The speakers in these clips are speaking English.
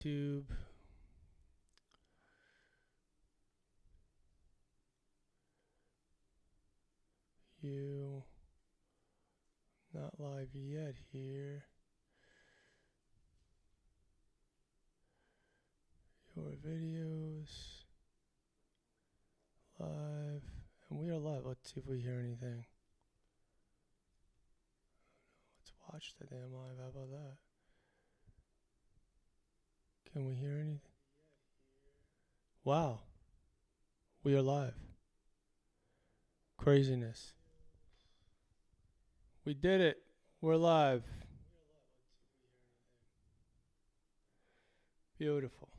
YouTube. You not live yet here. Your videos live, and we are live. Let's see if we hear anything. Let's watch the damn live. How about that? Can we hear anything? Wow, we are live. Craziness. We did it. We're live. Beautiful.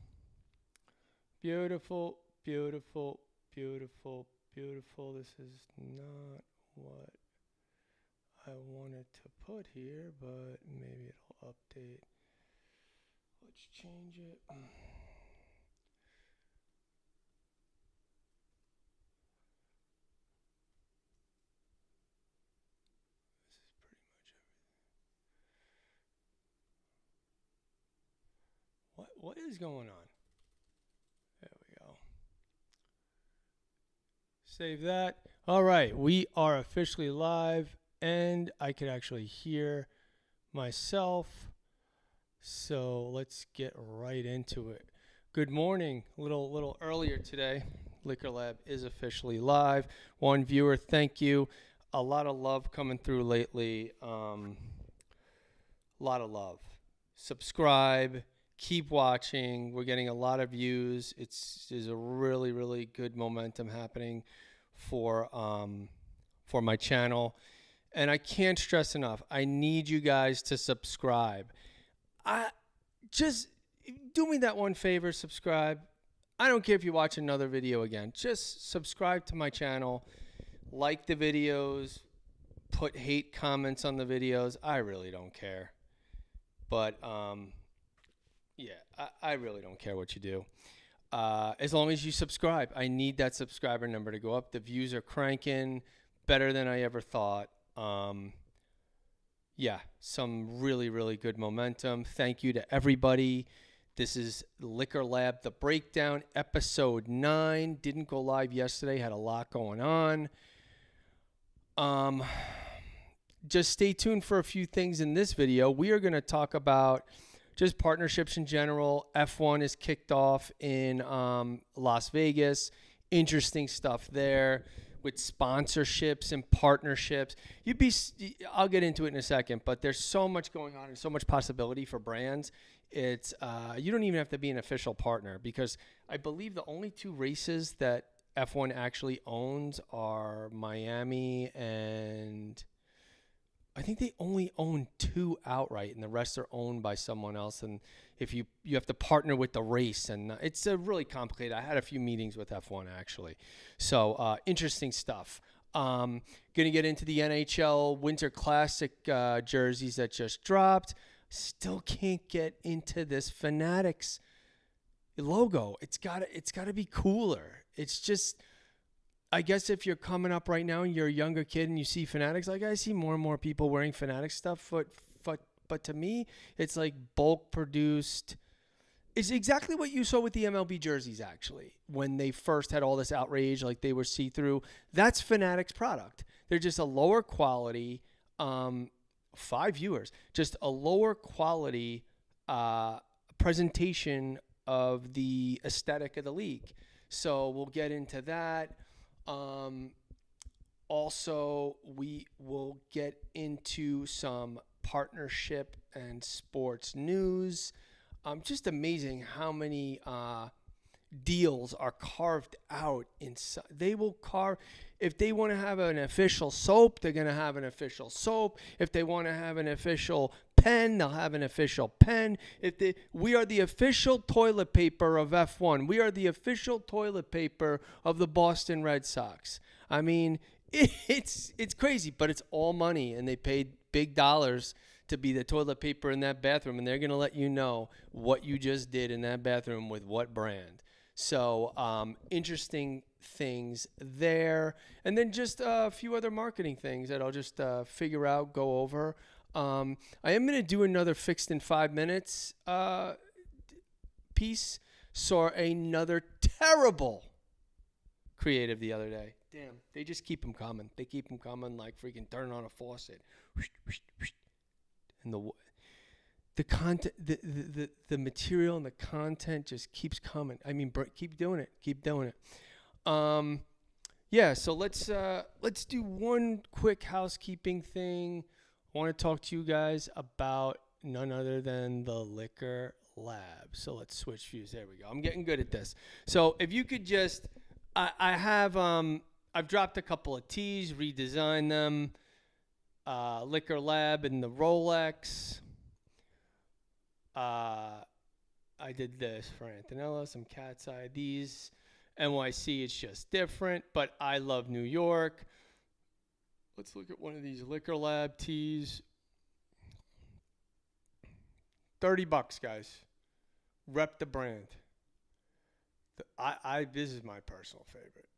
Beautiful, beautiful, beautiful, beautiful. This is not what I wanted to put here, but maybe it'll update. Let's change it. What is going on? There we go. Save that. All right, we are officially live, and I can actually hear myself. So let's get right into it. Good morning. A little earlier today. Liquor Lab is officially live. One viewer, thank you. A lot of love coming through lately. A lot of love. Subscribe. Keep watching. We're getting a lot of views. There's a really, really good momentum happening for my channel. And I can't stress enough, I need you guys to subscribe. Just do me that one favor, subscribe. I don't care if you watch another video again. Just subscribe to my channel, like the videos, put hate comments on the videos. I really don't care. But yeah, I really don't care what you do. As long as you subscribe. I need that subscriber number to go up. The views are cranking better than I ever thought. Yeah, some really, really good momentum. Thank you to everybody. This is Liquor Lab, The Breakdown, episode 9. Didn't go live yesterday. Had a lot going on. Just stay tuned for a few things in this video. We are going to talk about just partnerships in general. F1 is kicked off in Las Vegas. Interesting stuff there with sponsorships and partnerships. I'll get into it in a second, but there's so much going on and so much possibility for brands. It's you don't even have to be an official partner, because I believe the only two races that F1 actually owns are Miami, and I think they only own 2 outright, and the rest are owned by someone else. And if you have to partner with the race, and it's really complicated. I had a few meetings with F1 actually, so interesting stuff. Going to get into the NHL Winter Classic jerseys that just dropped. Still can't get into this Fanatics logo. It's gotta be cooler. It's just, I guess if you're coming up right now and you're a younger kid and you see Fanatics, like I see more and more people wearing Fanatics stuff, but to me, it's like bulk produced. It's exactly what you saw with the MLB jerseys, actually, when they first had all this outrage, like they were see-through. That's Fanatics product. They're just a lower quality, 5 viewers, just a lower quality presentation of the aesthetic of the league. So we'll get into that. Also, we will get into some partnership and sports news. Just amazing how many deals are carved out inside. They will carve. If they want to have an official soap, they're going to have an official soap. If they want to have an official pen, they'll have an official pen. We are the official toilet paper of F1. We are the official toilet paper of the Boston Red Sox. I mean, it's crazy, but it's all money, and they paid big dollars to be the toilet paper in that bathroom, and they're going to let you know what you just did in that bathroom with what brand. So interesting things there. And then just a few other marketing things that I'll just figure out, go over. I am going to do another Fixed in 5 Minutes piece. Saw another terrible creative the other day. Damn, they just keep them coming. They keep them coming like freaking turning on a faucet. And the content, the material and the content just keeps coming. I mean, keep doing it. Keep doing it. Yeah, so let's do one quick housekeeping thing. I want to talk to you guys about none other than the Liquor Lab. So let's switch views. There we go. I'm getting good at this. So if you could just, I've dropped a couple of tees, redesigned them. Liquor Lab and the Rolex. I did this for Antonella, some Cat's Eye. These NYC, it's just different, but I love New York. Let's look at one of these Liquor Lab tees. $30, guys. Rep the brand. This is my personal favorite.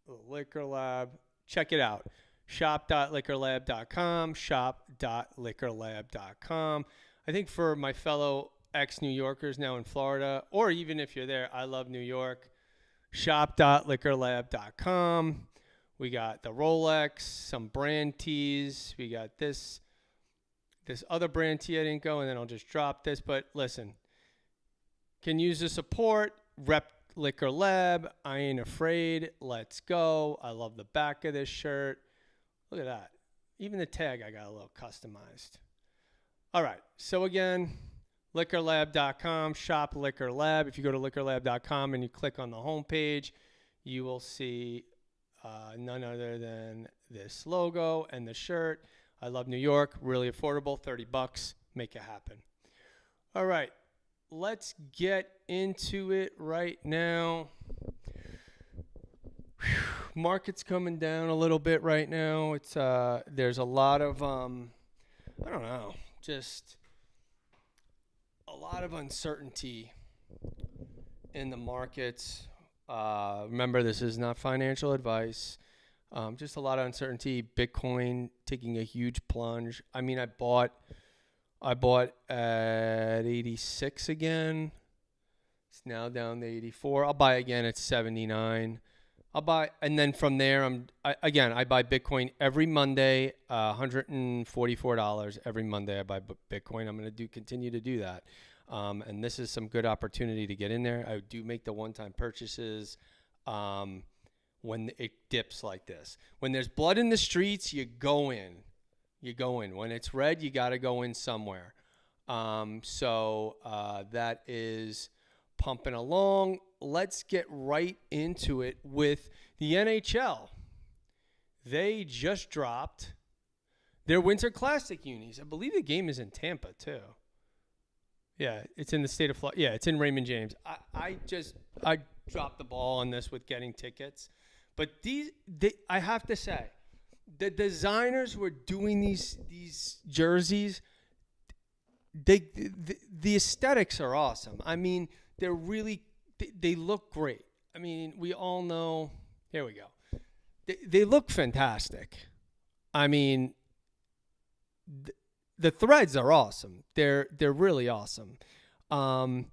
The Liquor Lab. Check it out. Shop.liquorlab.com. Shop.liquorlab.com. I think for my fellow ex-New Yorkers now in Florida, or even if you're there, I love New York. Shop.liquorlab.com. We got the Rolex, some brand tees. We got this other brand tee I didn't go, and then I'll just drop this. But listen, can use the support. Rep Liquor Lab. I ain't afraid. Let's go. I love the back of this shirt. Look at that. Even the tag I got a little customized. All right. So again, liquorlab.com, shop Liquor Lab. If you go to liquorlab.com and you click on the homepage, you will see none other than this logo and the shirt. I love New York. Really affordable. $30. Make it happen. All right. Let's get into it right now. Market's coming down a little bit right now. It's there's a lot of I don't know, just a lot of uncertainty in the markets. Remember, this is not financial advice. Just a lot of uncertainty. Bitcoin taking a huge plunge. I mean, I bought at 86 again. It's now down to 84. I'll buy again at 79. I'll buy, and then from there, I buy Bitcoin every Monday, $144 every Monday. I buy Bitcoin. I'm going to continue to do that. And this is some good opportunity to get in there. I do make the one-time purchases when it dips like this. When there's blood in the streets, you go in. You go in. When it's red, you got to go in somewhere. So that is pumping along. Let's get right into it with the NHL. They just dropped their Winter Classic unis. I believe the game is in Tampa, too. Yeah, it's in the state of Florida. Yeah, it's in Raymond James. I dropped the ball on this with getting tickets. But I have to say, the designers who are doing these jerseys, the aesthetics are awesome. I mean, they're really they look great. I mean, we all know. Here we go. They look fantastic. I mean, the threads are awesome. They're really awesome. I'm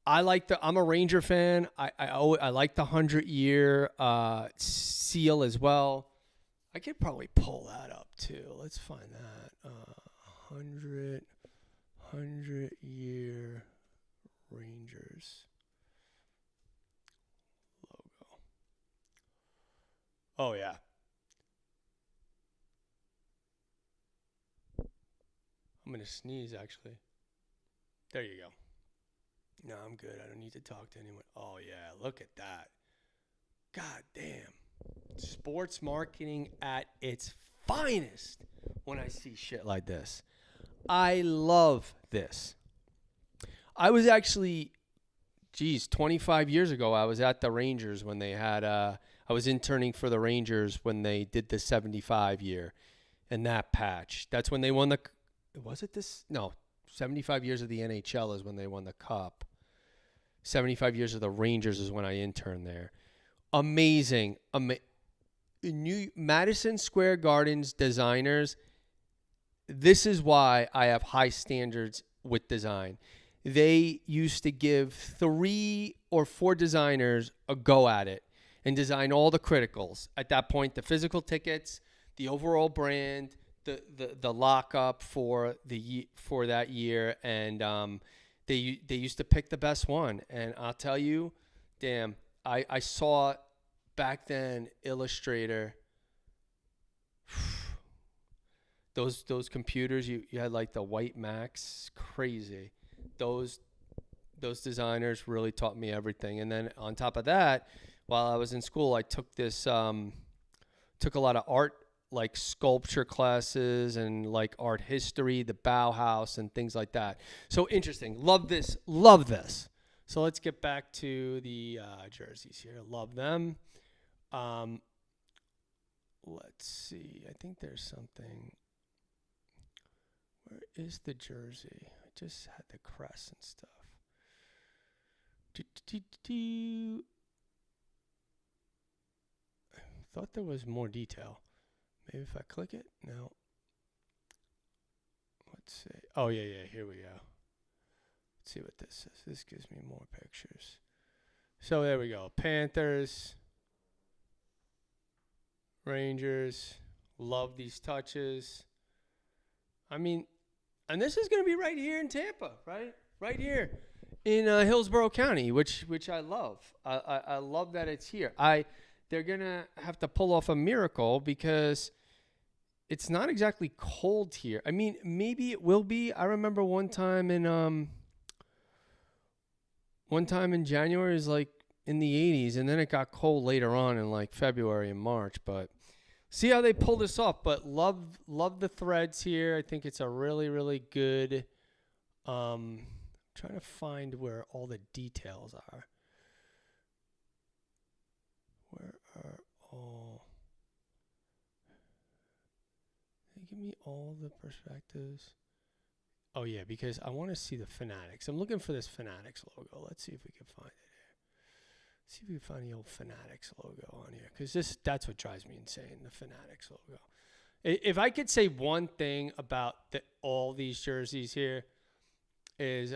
a Ranger fan. I like the 100-year seal as well. I could probably pull that up too. Let's find that. 100-year Rangers logo. Oh yeah. I'm gonna sneeze actually. There you go. No, I'm good. I don't need to talk to anyone. Oh yeah, look at that. God damn. Sports marketing at its finest when I see shit like this. I love this. I was actually, 25 years ago, I was at the Rangers when they had, I was interning for the Rangers when they did the 75 year and that patch. That's when they won the, was it this? No, 75 years of the NHL is when they won the Cup. 75 years of the Rangers is when I interned there. Amazing. Madison Square Garden's designers, this is why I have high standards with design. they used to give 3 or 4 designers a go at it and design all the criticals. At that point, the physical tickets, the overall brand, the lockup for that year, and they used to pick the best one. And I'll tell you, damn, I saw back then Illustrator. Those computers, you had like the white Macs, crazy. Those designers really taught me everything. And then on top of that, while I was in school, I took took a lot of art, like sculpture classes and like art history, the Bauhaus and things like that. So interesting. Love this. So let's get back to the jerseys here. Love them. Let's see. I think there's something. Where is the jersey? I just had the crest and stuff. I thought there was more detail. Maybe if I click it? No. Let's see. Oh, yeah. Here we go. Let's see what this says. This gives me more pictures. So there we go. Panthers. Rangers. Love these touches. I mean, and this is going to be right here in Tampa, right? Right here in Hillsborough County, which I love. I love that it's here. They're going to have to pull off a miracle because it's not exactly cold here. I mean, maybe it will be. I remember one time in January, it was like in the 80s, and then it got cold later on in like February and March, but see how they pull this off. But love the threads here. I think it's a really, really good. Trying to find where all the details are. Where are all? They give me all the perspectives. Oh yeah, because I want to see the Fanatics. I'm looking for this Fanatics logo. Let's see if we can find it here. See if we can find the old Fanatics logo on here, because that's what drives me insane, the Fanatics logo. If I could say one thing about all these jerseys here is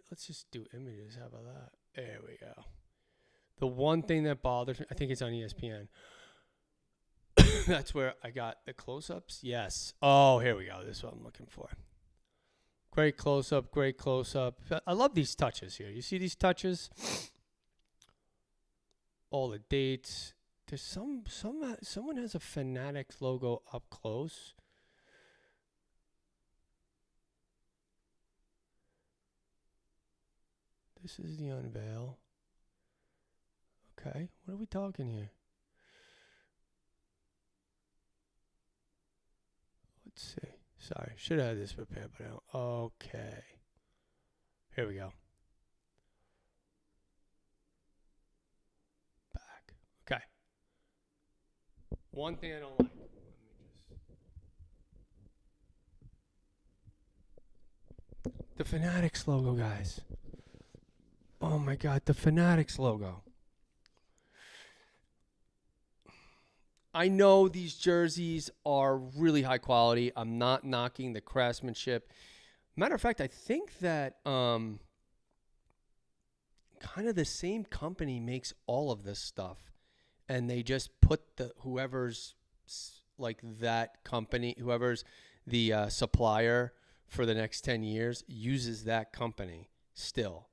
let's just do images. How about that? There we go. The one thing that bothers me, I think it's on ESPN. That's where I got the close-ups. Yes. Oh, here we go. This is what I'm looking for. Great close-up, great close-up. I love these touches here. You see these touches? All the dates. There's someone has a Fanatics logo up close. This is the unveil. Okay, what are we talking here? Let's see. Sorry, should have had this prepared, but I don't. Okay. Here we go. Back. Okay. One thing I don't like. The Fanatics logo, guys. Oh my God, the Fanatics logo. I know these jerseys are really high quality. I'm not knocking the craftsmanship. Matter of fact, I think that kind of the same company makes all of this stuff, and they just put whoever's like that company, whoever's the supplier for the next 10 years uses that company still.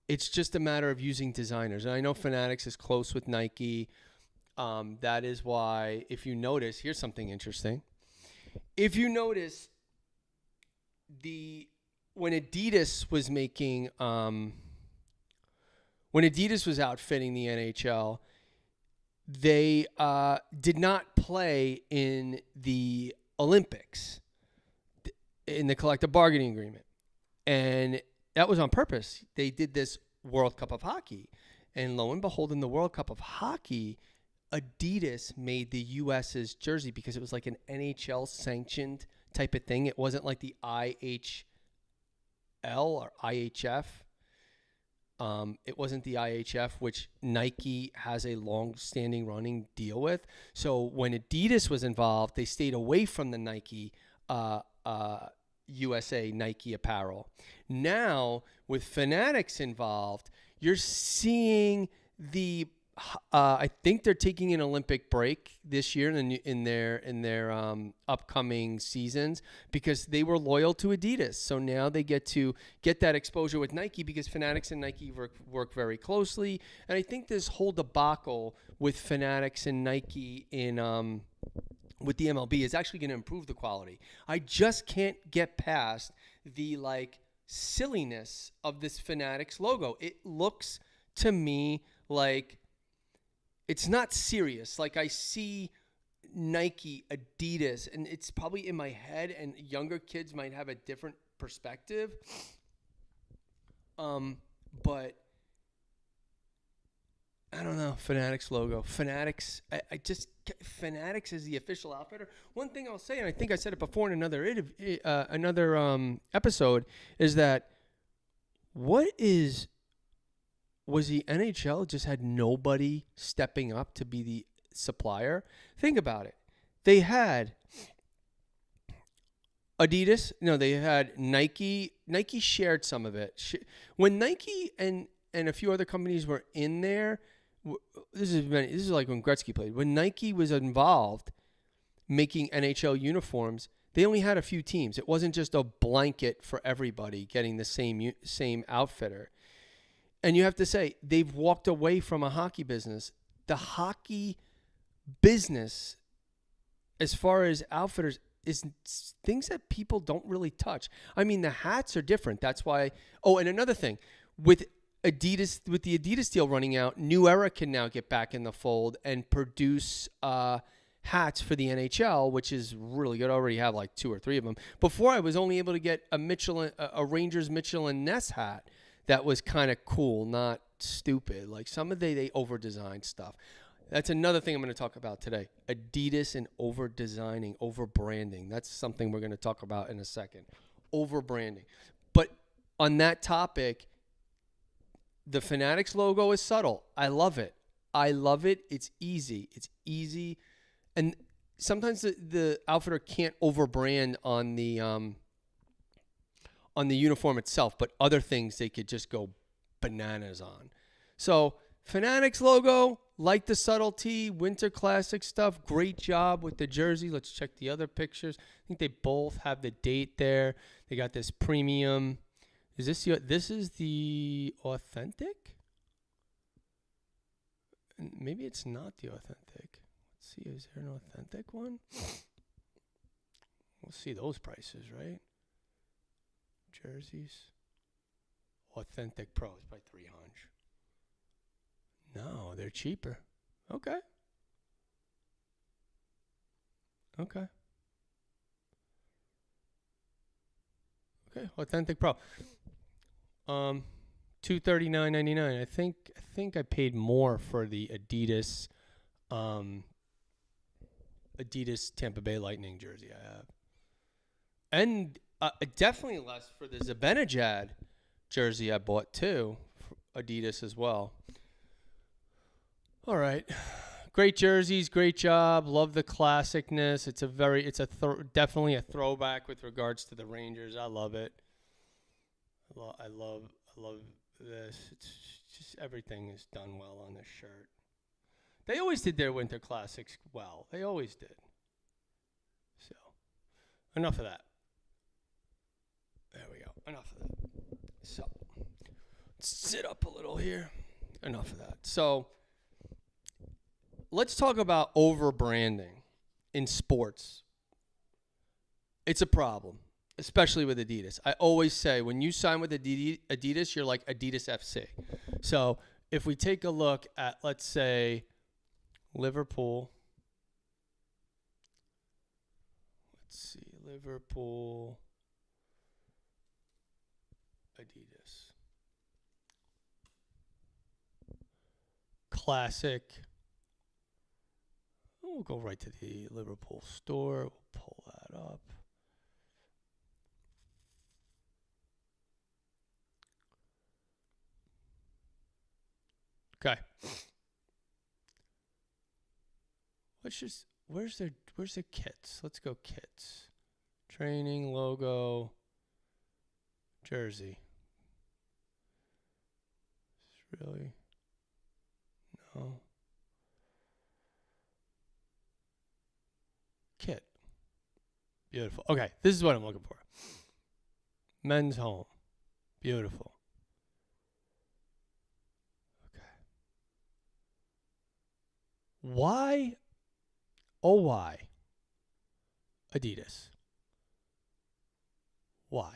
It's just a matter of using designers. And I know Fanatics is close with Nike. That is why, if you notice, here's something interesting. If you notice, when Adidas was making, when Adidas was outfitting the NHL, they did not play in the Olympics in the collective bargaining agreement. And that was on purpose. They did this World Cup of Hockey. And lo and behold, in the World Cup of Hockey, Adidas made the U.S.'s jersey because it was like an NHL sanctioned type of thing. It wasn't like the IHL or IHF. It wasn't the IHF, which Nike has a long-standing running deal with. So when Adidas was involved, they stayed away from the Nike USA Nike apparel. Now, with Fanatics involved, you're seeing I think they're taking an Olympic break this year in their upcoming seasons because they were loyal to Adidas. So now they get to get that exposure with Nike because Fanatics and Nike work very closely. And I think this whole debacle with Fanatics and Nike with the MLB is actually going to improve the quality. I just can't get past the silliness of this Fanatics logo. It looks to me like it's not serious. Like I see Nike, Adidas, and it's probably in my head, and younger kids might have a different perspective. But I don't know. Fanatics logo. Fanatics. Fanatics is the official outfitter. One thing I'll say, and I think I said it before in another episode, is that was the NHL just had nobody stepping up to be the supplier? Think about it. They had Adidas. No, they had Nike. Nike shared some of it. When Nike and a few other companies were in there, this is like when Gretzky played. When Nike was involved making NHL uniforms, they only had a few teams. It wasn't just a blanket for everybody getting the same outfitter. And you have to say, they've walked away from a hockey business. The hockey business, as far as outfitters, is things that people don't really touch. I mean, the hats are different. That's why. Oh, and another thing, with the Adidas deal running out, New Era can now get back in the fold and produce hats for the NHL, which is really good. I already have like 2 or 3 of them. Before, I was only able to get a Rangers Mitchell and Ness hat that was kind of cool, not stupid. Like some of they over-designed stuff. That's another thing I'm going to talk about today. Adidas and over-designing, over-branding. That's something we're going to talk about in a second. Over-branding. But on that topic, the Fanatics logo is subtle. I love it. It's easy. And sometimes the outfitter can't over-brand on the uniform itself, but other things they could just go bananas on. So Fanatics logo, like the subtlety, Winter Classic stuff, great job with the jersey. Let's check the other pictures. I think they both have the date there. They got this premium. This is the authentic? Maybe it's not the authentic. Let's see, is there an authentic one? We'll see those prices, right? Jerseys. Authentic Pro is by $300. No, they're cheaper. Okay. Authentic Pro. $239.99. I think I paid more for the Adidas Tampa Bay Lightning jersey I have. And definitely less for the Zibanejad jersey I bought too, for Adidas as well. All right, great jerseys, great job. Love the classicness. It's definitely a throwback with regards to the Rangers. I love it. I love this. It's just everything is done well on this shirt. They always did their Winter Classics well. They always did. So, enough of that. There we go. Enough of that. So, sit up a little here. Enough of that. So, let's talk about over-branding in sports. It's a problem, especially with Adidas. I always say when you sign with Adidas, you're like Adidas FC. So, if we take a look at, let's say, Liverpool. Let's see. Liverpool. Adidas. Classic. We'll go right to the Liverpool store. We'll pull that up. Okay. Where's their kits? Let's go kits. Training logo jersey. Really? No. Kit. Beautiful. Okay, this is what I'm looking for. Men's home. Beautiful. Okay. Why? Oh, why? Adidas. Why?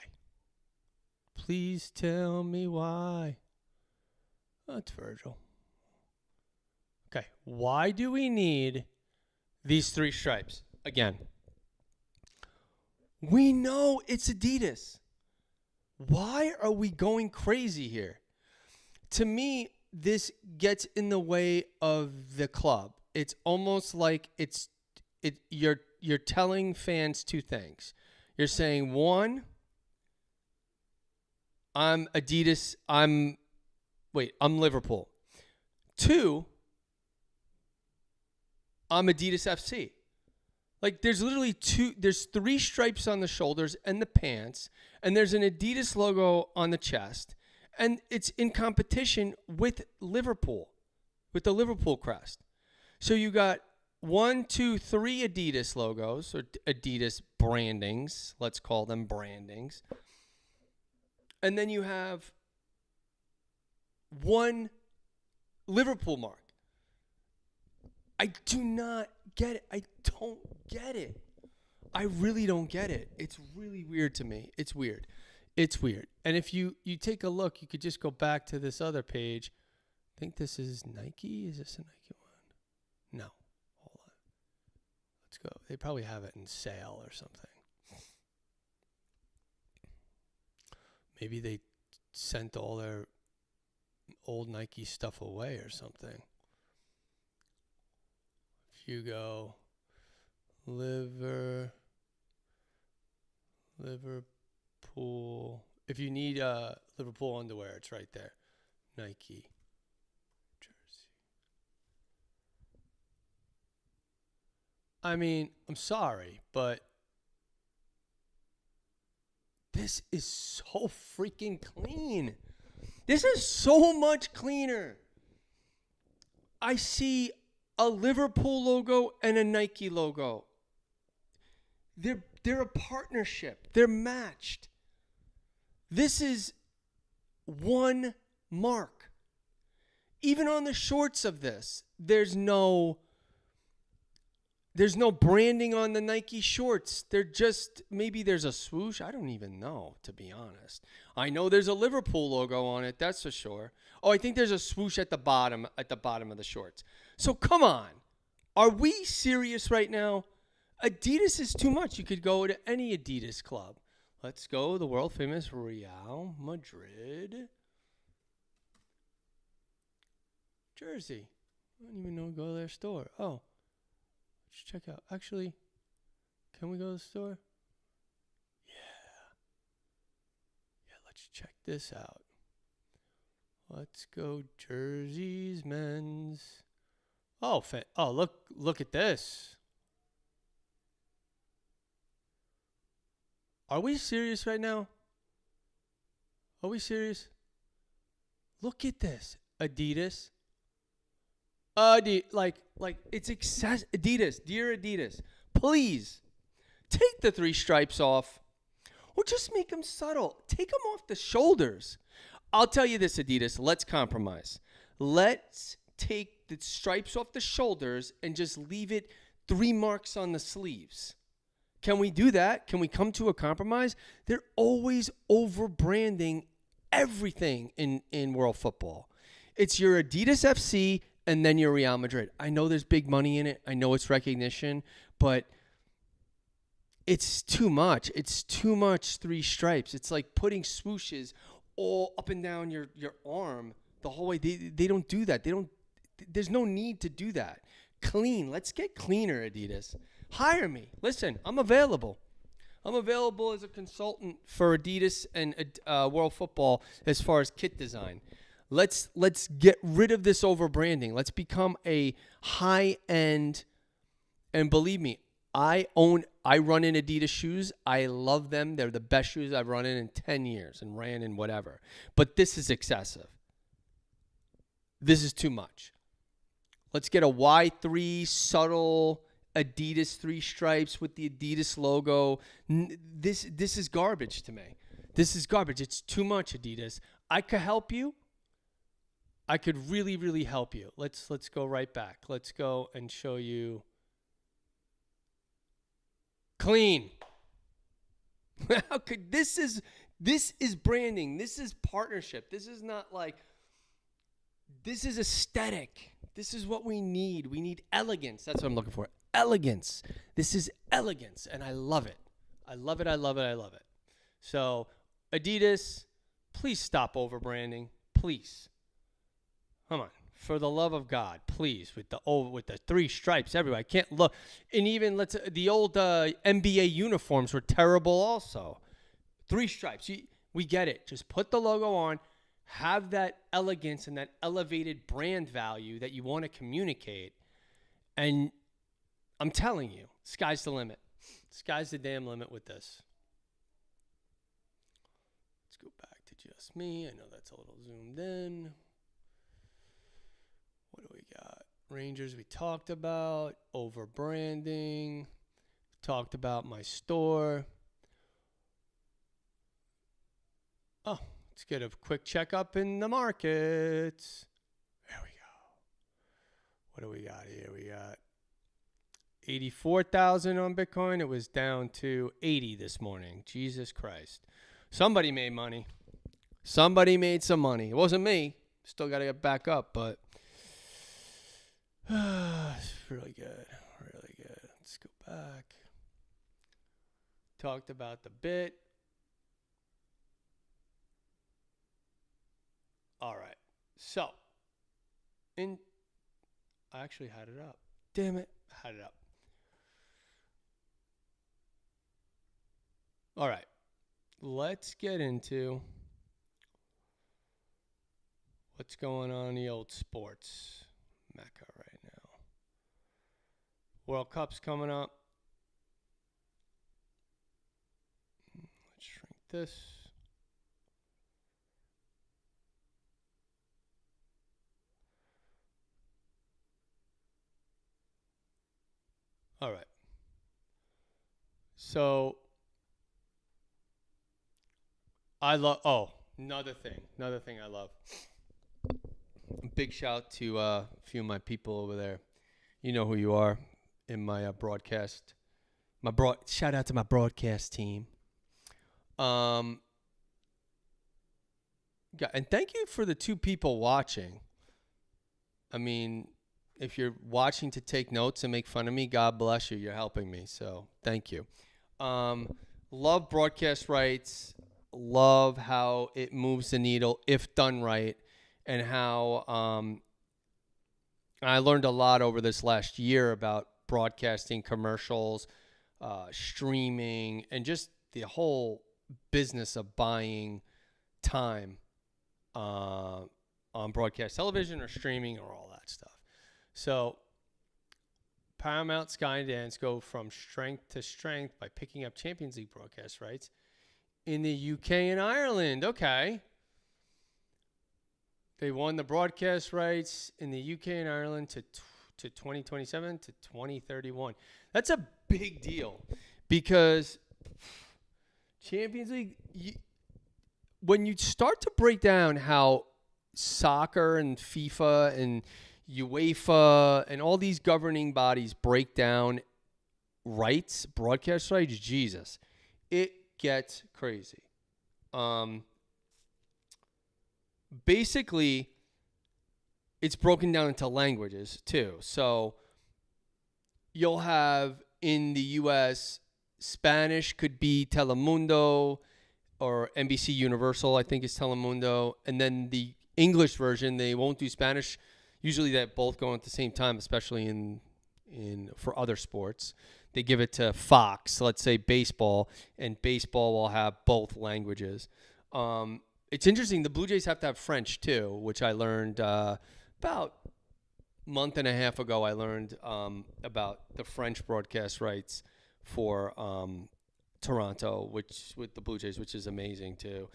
Please tell me why. That's Virgil. Okay. Why do we need these 3 stripes? Again, we know it's Adidas. Why are we going crazy here? To me, this gets in the way of the club. It's almost like you're telling fans 2 things. You're saying, 1, I'm Adidas, I'm Liverpool. 2, I'm Adidas FC. Like there's 3 stripes on the shoulders and the pants, and there's an Adidas logo on the chest, and it's in competition with Liverpool, with the Liverpool crest. So you got 1, 2, 3 Adidas logos, or Adidas brandings, let's call them brandings. And then you have 1 Liverpool mark. I do not get it. I don't get it. I really don't get it. It's really weird to me. It's weird. And if you take a look, you could just go back to this other page. I think this is Nike. Is this a Nike one? No. Hold on. Let's go. They probably have it in sale or something. Maybe they sent all their old Nike stuff away or something. If you go Liverpool, if you need Liverpool underwear, it's right there. Nike jersey. I mean, I'm sorry, but this is so freaking clean. This is so much cleaner. I see a Liverpool logo and a Nike logo. They're a partnership. They're matched. This is 1 mark. Even on the shorts of this, there's no branding on the Nike shorts. They're just, maybe there's a swoosh. I don't even know, to be honest. I know there's a Liverpool logo on it, that's for sure. Oh, I think there's a swoosh at the bottom of the shorts. So come on. Are we serious right now? Adidas is too much. You could go to any Adidas club. Let's go the world famous Real Madrid jersey. I don't even know go to their store. Oh. Let's check out. Actually, can we go to the store? Yeah, let's check this out. Let's go jerseys, men's. Oh, look at this. Are we serious right now? Are we serious? Look at this. Adidas. Like it's Adidas, dear Adidas, please take the 3 stripes off, or just make them subtle. Take them off the shoulders. I'll tell you this, Adidas. Let's compromise. Let's take the stripes off the shoulders and just leave it 3 marks on the sleeves. Can we do that? Can we come to a compromise? They're always over branding everything in world football. It's your Adidas FC and then your Real Madrid. I know there's big money in it. I know it's recognition, but it's too much. It's too much 3 stripes. It's like putting swooshes all up and down your arm the whole way. They don't do that. There's no need to do that. Clean. Let's get cleaner, Adidas. Hire me. Listen, I'm available. I'm available as a consultant for Adidas and World Football as far as kit design. Let's get rid of this over branding. Let's become a high end. And believe me, I own I run in Adidas shoes. I love them. They're the best shoes I've run in 10 years and ran in whatever. But this is excessive. This is too much. Let's get a Y3 subtle Adidas 3 stripes with the Adidas logo. This is garbage to me. This is garbage. It's too much, Adidas. I could help you. I could really, really help you. Let's go right back. Let's go and show you clean. How could this is branding. This is partnership. This is not like, this is aesthetic. This is what we need. We need elegance. That's what I'm looking for. Elegance. This is elegance, and I love it. I love it. I love it. I love it. So, Adidas, please stop over branding. Please. Come on. For the love of God, please, with the 3 stripes everywhere. I can't look. And even the old NBA uniforms were terrible also. 3 stripes. We get it. Just put the logo on. Have that elegance and that elevated brand value that you want to communicate. And I'm telling you, sky's the limit. Sky's the damn limit with this. Let's go back to just me. I know that's a little zoomed in. What do we got? Rangers we talked about. Over branding. Talked about my store. Oh, let's get a quick checkup in the markets. There we go. What do we got here? We got 84,000 on Bitcoin. It was down to 80 this morning. Jesus Christ. Somebody made money. Somebody made some money. It wasn't me. Still got to get back up, but it's really good. Really good. Let's go back. Talked about the bit. All right. So, I actually had it up. Damn it. I had it up. All right. Let's get into what's going on in the old sports mecca right now. World Cup's coming up. Let's shrink this. All right. So I love, another thing I love. Big shout to a few of my people over there. You know who you are in my broadcast. Shout out to my broadcast team. And thank you for the 2 people watching. I mean, if you're watching to take notes and make fun of me, God bless you. You're helping me. So thank you. Love broadcast rights. Love how it moves the needle if done right. And how I learned a lot over this last year about broadcasting, commercials, streaming, and just the whole business of buying time on broadcast television or streaming or all that stuff. So Paramount, Sky, and Dance go from strength to strength by picking up Champions League broadcast rights in the UK and Ireland. Okay. They won the broadcast rights in the UK and Ireland to 2027 to 2031. That's a big deal because Champions League, when you start to break down how soccer and FIFA and UEFA and all these governing bodies break down rights, broadcast rights, Jesus, it gets crazy. Basically, it's broken down into languages too. So you'll have in the U.S., Spanish could be Telemundo or NBC Universal, I think is Telemundo. And then the English version, they won't do Spanish. Usually they both go at the same time, especially in for other sports. They give it to Fox, let's say baseball, and baseball will have both languages. It's interesting. The Blue Jays have to have French too, which I learned about a month and a half ago. I learned about the French broadcast rights for Toronto, which with the Blue Jays, which is amazing too.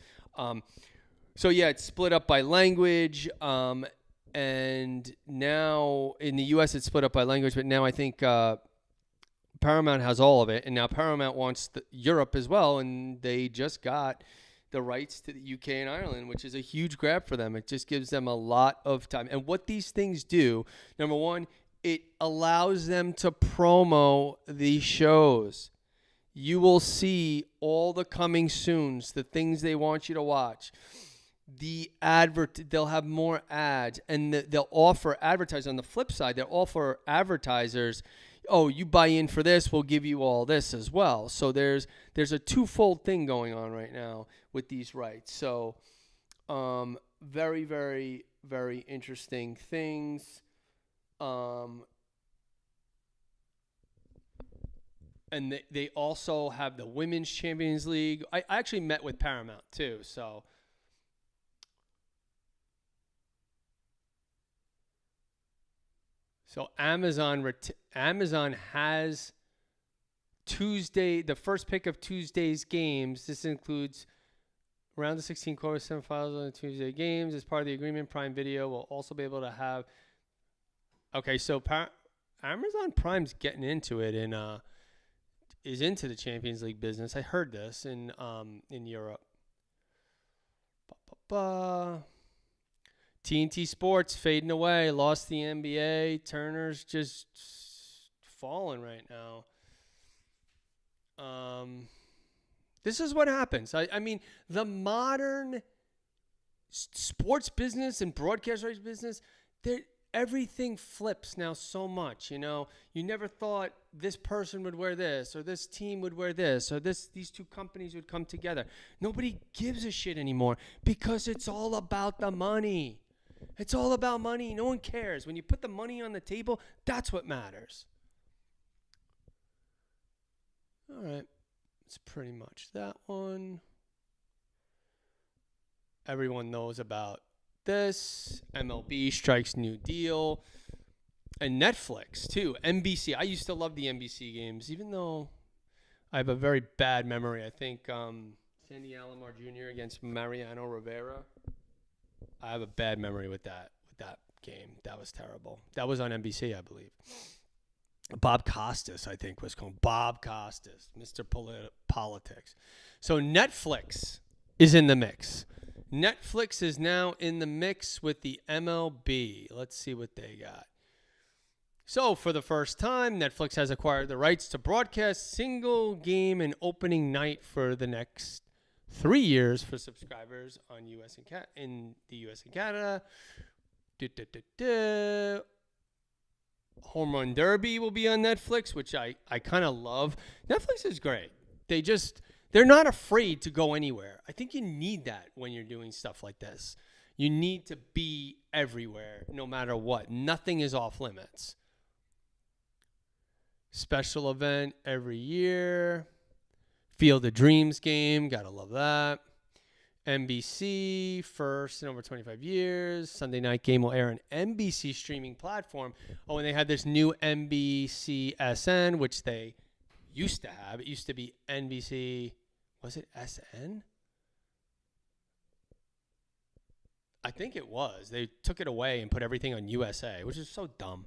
So yeah, it's split up by language, and now in the U.S. it's split up by language, but now I think Paramount has all of it, and now Paramount wants Europe as well, and they just got the rights to the UK and Ireland, which is a huge grab for them. It just gives them a lot of time. And what these things do, number one, it allows them to promo these shows. You will see all the coming soons, the things they want you to watch. They'll have more ads, and they'll offer advertisers. On the flip side, they'll offer advertisers, oh, you buy in for this, we'll give you all this as well. So there's a twofold thing going on right now with these rights. So very, very, very interesting things. And they also have the Women's Champions League. I actually met with Paramount too, so. So Amazon has Tuesday, the first pick of Tuesday's games. This includes around the 16 quarters, semifinals on the Tuesday games. As part of the agreement, Prime Video will also be able to have. Okay, so Amazon Prime's getting into it and is into the Champions League business. I heard this in Europe. TNT Sports fading away. Lost the NBA. Turner's just falling right now. This is what happens. I mean, the modern sports business and broadcast rights business, everything flips now so much. You know, you never thought this person would wear this, or this team would wear this, or these two companies would come together. Nobody gives a shit anymore because it's all about the money. It's all about money. No one cares. When you put the money on the table, that's what matters. All right. It's pretty much that one. Everyone knows about this. MLB strikes new deal. And Netflix, too. NBC. I used to love the NBC games, even though I have a very bad memory. I think Sandy Alomar Jr. against Mariano Rivera. I have a bad memory with that game. That was terrible. That was on NBC, I believe. Bob Costas, I think, was called. Bob Costas, Mr. Politics. So Netflix is in the mix. Netflix is now in the mix with the MLB. Let's see what they got. So for the first time, Netflix has acquired the rights to broadcast single game and opening night for the next 3 years for subscribers on in the U.S. and Canada. Home Run Derby will be on Netflix, which I kind of love. Netflix is great. They're not afraid to go anywhere. I think you need that when you're doing stuff like this. You need to be everywhere, no matter what. Nothing is off limits. Special event every year. Field of Dreams game. Gotta love that. NBC, first in over 25 years. Sunday night game will air on NBC streaming platform. Oh, and they had this new NBCSN, which they used to have. It used to be NBC. Was it SN? I think it was. They took it away and put everything on USA, which is so dumb.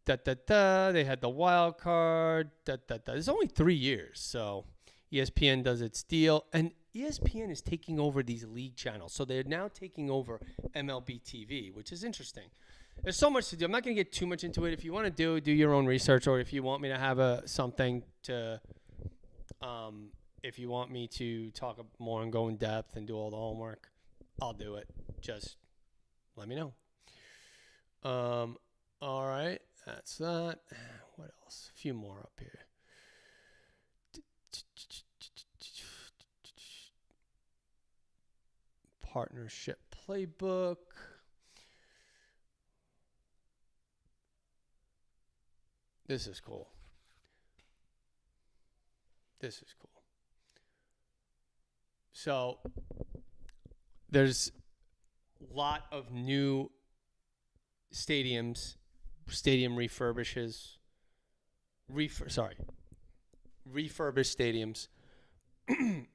They had the wild card. It's only 3 years, so ESPN does its deal, and ESPN is taking over these league channels. So they're now taking over MLB TV, which is interesting. There's so much to do. I'm not going to get too much into it. If you want to do your own research, or if you want me to have something to, if you want me to talk more and go in depth and do all the homework, I'll do it. Just let me know. All right. That's that. What else? A few more up here. Partnership playbook. This is cool. So there's a lot of new stadium refurbishes refurbished stadiums,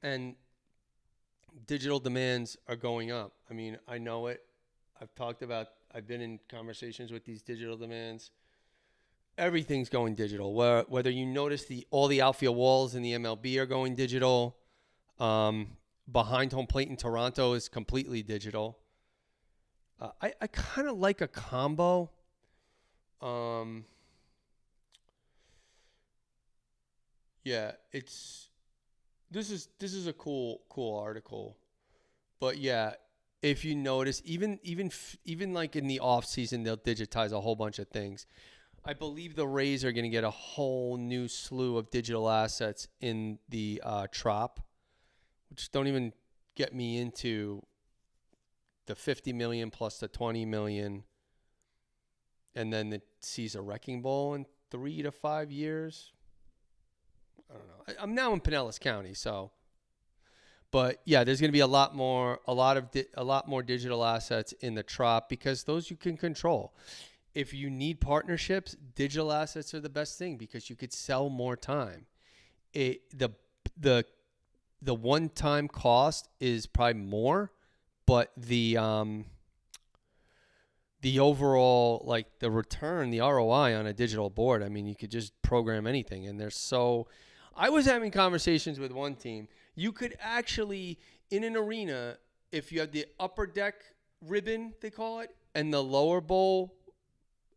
and digital demands are going up. I mean, I know it. I've been in conversations with these digital demands. Everything's going digital. Whether you notice all the outfield walls in the MLB are going digital. Behind home plate in Toronto is completely digital. I kind of like a combo. Yeah, this is a cool article. But yeah, if you notice, even like in the off season, they'll digitize a whole bunch of things. I believe the Rays are going to get a whole new slew of digital assets in the Trop, which don't even get me into the 50 million plus the 20 million, and then it sees a wrecking ball in 3 to 5 years. I don't know. I'm now in Pinellas County, so. But yeah, there's going to be a lot more digital assets in the Trop because those you can control. If you need partnerships, digital assets are the best thing because you could sell more time. The one-time cost is probably more, but the overall, like the return, the ROI on a digital board, I mean, you could just program anything, and I was having conversations with one team. You could actually, in an arena, if you have the upper deck ribbon, they call it, and the lower bowl,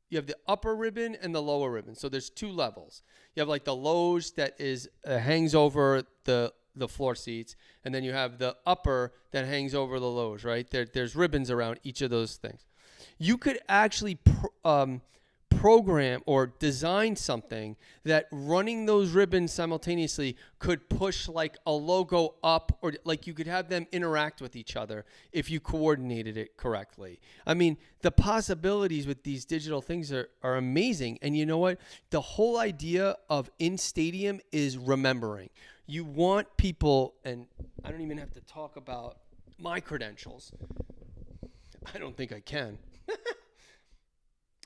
you have the upper ribbon and the lower ribbon. So there's 2 levels. You have like the loge that hangs over the floor seats, and then you have the upper that hangs over the loge, right? There's ribbons around each of those things. You could actually program or design something that running those ribbons simultaneously could push like a logo up, or like you could have them interact with each other if you coordinated it correctly. I mean, the possibilities with these digital things are amazing. And you know what? The whole idea of in stadium is remembering. You want people, and I don't even have to talk about my credentials. I don't think I can.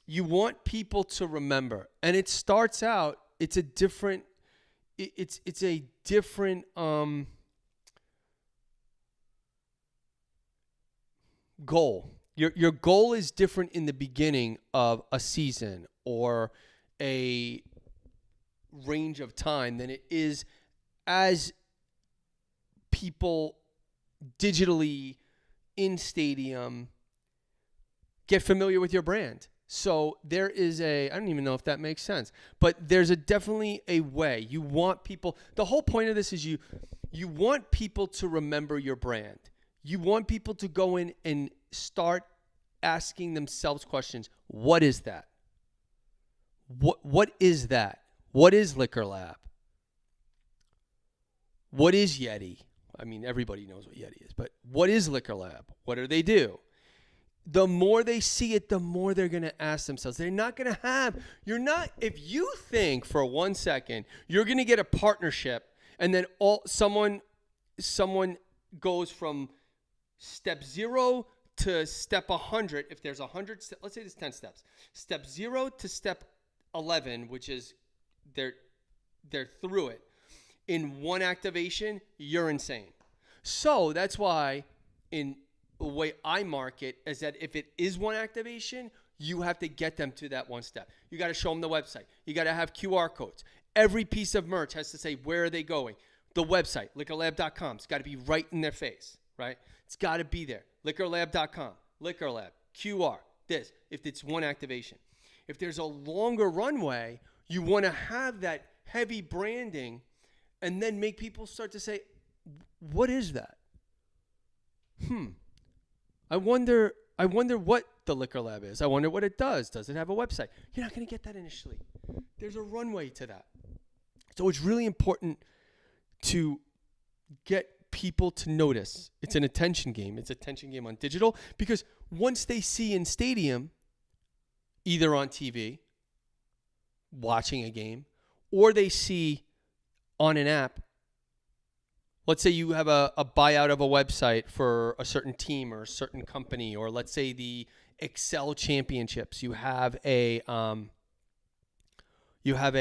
You want people to remember, and it starts out. It's a different goal. Your goal is different in the beginning of a season or a range of time than it is as people digitally in stadium get familiar with your brand. So there is I don't even know if that makes sense, but there's definitely a way. You want people, the whole point of this is you want people to remember your brand. You want people to go in and start asking themselves questions. What is that? What is that? What is Liquor Lab? What is Yeti? I mean, everybody knows what Yeti is, but what is Liquor Lab? What do they do? The more they see it, the more they're going to ask themselves. They're not going to if you think for 1 second you're going to get a partnership and then someone goes from step 0 to step 100, if there's 100, let's say there's 10 steps. Step 0 to step 11, which is they're through it. In one activation, you're insane. So that's why the way I market is that if it is one activation, you have to get them to that one step. You got to show them the website. You got to have QR codes. Every piece of merch has to say, where are they going? The website, liquorlab.com. It's got to be right in their face, right? It's got to be there. Liquorlab.com, Liquor Lab, QR, this, if it's one activation. If there's a longer runway, you want to have that heavy branding and then make people start to say, what is that? I wonder what the Liquor Lab is. I wonder what it does. Does it have a website? You're not going to get that initially. There's a runway to that. So it's really important to get people to notice. It's an attention game. It's an attention game on digital because once they see in stadium, either on TV, watching a game, or they see on an app. Let's say you have a buyout of a website for a certain team or a certain company, or let's say the Excel championships. You have You have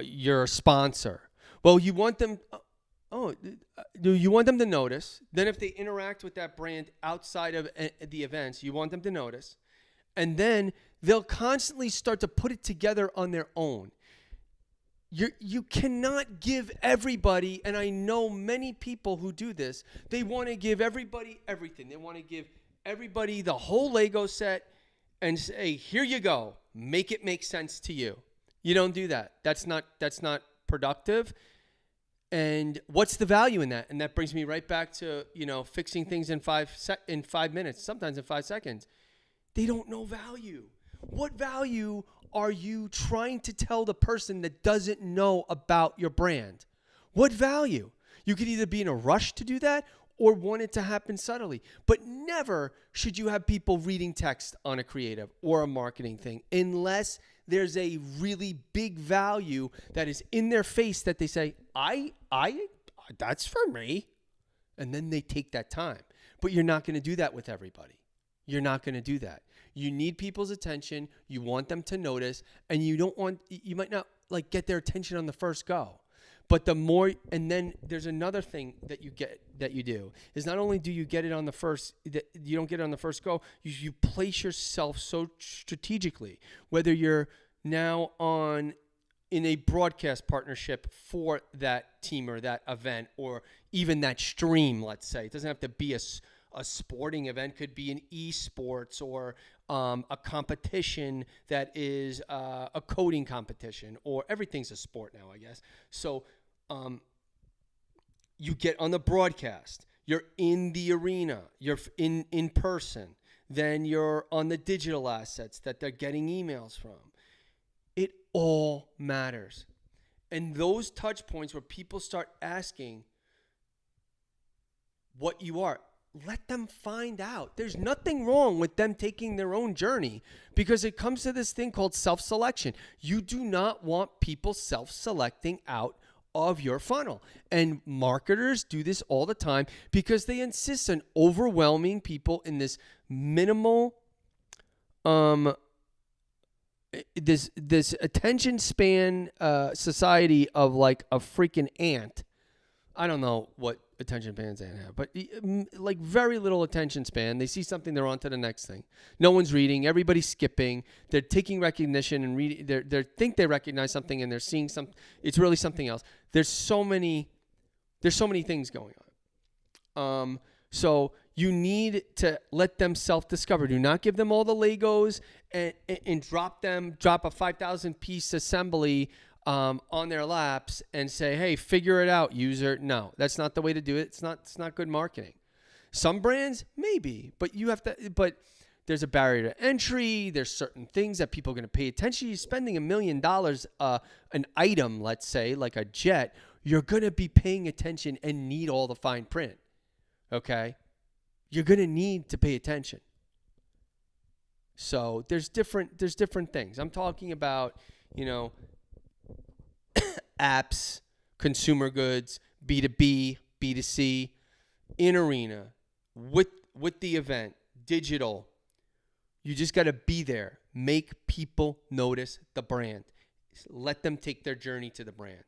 you're a sponsor. Well, you want them. You want them to notice. Then, if they interact with that brand outside of the events, you want them to notice, and then they'll constantly start to put it together on their own. You cannot give everybody, and I know many people who do this, they want to give everybody everything. They want to give everybody the whole Lego set and say, here you go, make it make sense to you. You don't do that. That's not productive. And what's the value in that? And that brings me right back to, fixing things in 5 minutes, sometimes in 5 seconds. They don't know value. What value are you trying to tell the person that doesn't know about your brand? What value? You could either be in a rush to do that or want it to happen subtly. But never should you have people reading text on a creative or a marketing thing unless there's a really big value that is in their face that they say, that's for me. And then they take that time. But you're not going to do that with everybody. You're not going to do that. You need people's attention. You want them to notice, and you might not get their attention on the first go. But the more, and then there's another thing that you do is not only do you get it on the first, you don't get it on the first go, you place yourself so strategically, whether you're now in a broadcast partnership for that team or that event, or even that stream, let's say. It doesn't have to be a sporting event, could be an esports or a competition that is a coding competition, or everything's a sport now, I guess. So you get on the broadcast, you're in the arena, you're in person, then you're on the digital assets that they're getting emails from. It all matters. And those touch points where people start asking what you are, let them find out. There's nothing wrong with them taking their own journey, because it comes to this thing called self-selection. You do not want people self-selecting out of your funnel. And marketers do this all the time because they insist on overwhelming people in this minimal, this attention span society of like a freaking ant. I don't know what attention spans ants have, but like very little attention span. They see something, they're on to the next thing. No one's reading. Everybody's skipping. They're taking recognition and reading. They think they recognize something, and they're seeing some. It's really something else. There's so many things going on. So you need to let them self-discover. Do not give them all the Legos and drop a 5,000 piece assembly on their laps and say, hey, figure it out, user. No, that's not the way to do it. It's not good marketing. Some brands, maybe, but but there's a barrier to entry. There's certain things that people are going to pay attention to. You're spending $1 million, an item, let's say, like a jet, you're going to be paying attention and need all the fine print. Okay? You're going to need to pay attention. So there's different things. I'm talking about, apps, consumer goods, B2B, B2C, in arena, with the event, digital. You just got to be there. Make people notice the brand. Let them take their journey to the brand.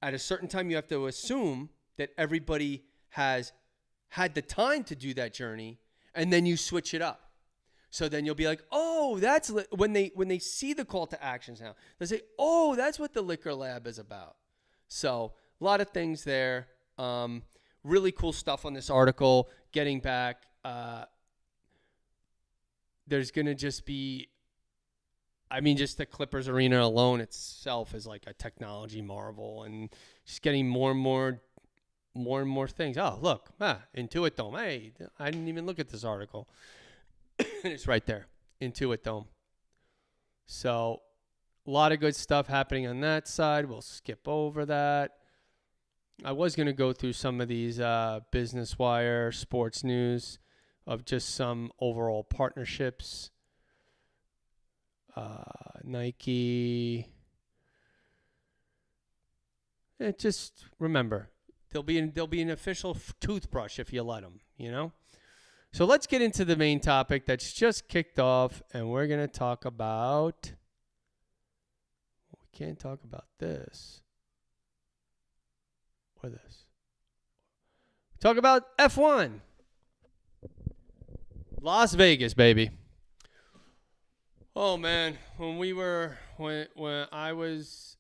At a certain time, you have to assume that everybody has had the time to do that journey, and then you switch it up. So then you'll be like, oh, that's when they see the call to actions now, they say, oh, that's what the liquor lab is about. So a lot of things there. Really cool stuff on this article. Getting back, there's going to just be, just the Clippers arena alone itself is like a technology marvel, and just getting more and more things. Oh, look, Intuit Dome. Hey, I didn't even look at this article. It's right there, Intuit Dome. So a lot of good stuff happening on that side. We'll skip over that. I was going to go through some of these Business Wire sports news of just some overall partnerships. Nike. Just remember, there'll be an official toothbrush if you let them, So let's get into the main topic that's just kicked off, and we're going to talk about can't talk about this or this. Talk about F1. Las Vegas, baby. Oh man, when I was